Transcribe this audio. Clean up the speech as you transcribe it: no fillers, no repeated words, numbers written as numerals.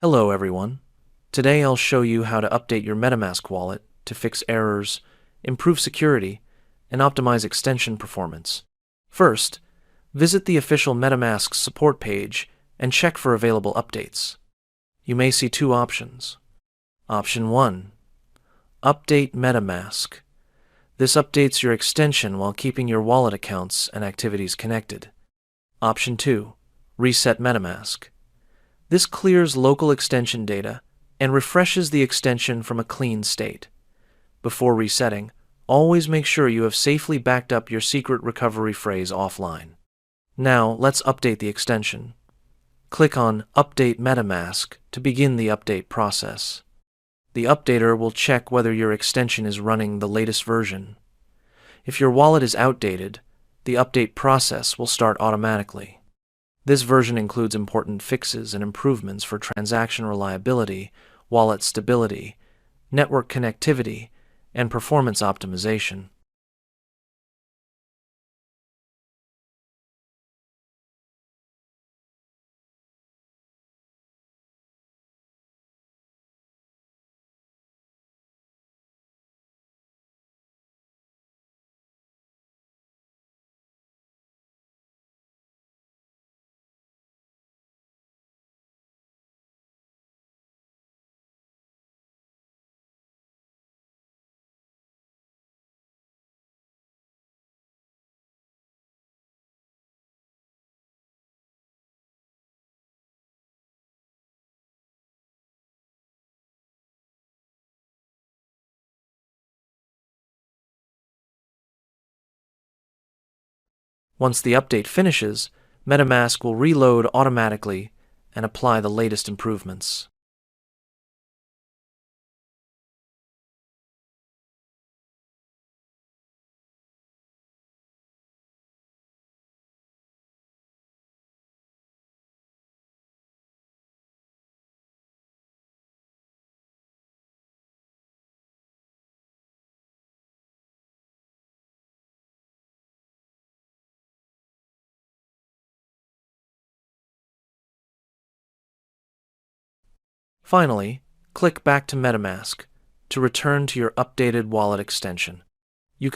Hello everyone. Today I'll show you how to update your MetaMask wallet to fix errors, improve security, and optimize extension performance. First, visit the official MetaMask support page and check for available updates. You may see two options. Option 1. Update MetaMask. This updates your extension while keeping your wallet accounts and activities connected. Option 2. Reset MetaMask. This clears local extension data and refreshes the extension from a clean state. Before resetting, always make sure you have safely backed up your secret recovery phrase offline. Now, let's update the extension. Click on Update MetaMask to begin the update process. The updater will check whether your extension is running the latest version. If your wallet is outdated, the update process will start automatically. This version includes important fixes and improvements for transaction reliability, wallet stability, network connectivity, and performance optimization. Once the update finishes, MetaMask will reload automatically and apply the latest improvements. Finally, click back to MetaMask to return to your updated wallet extension.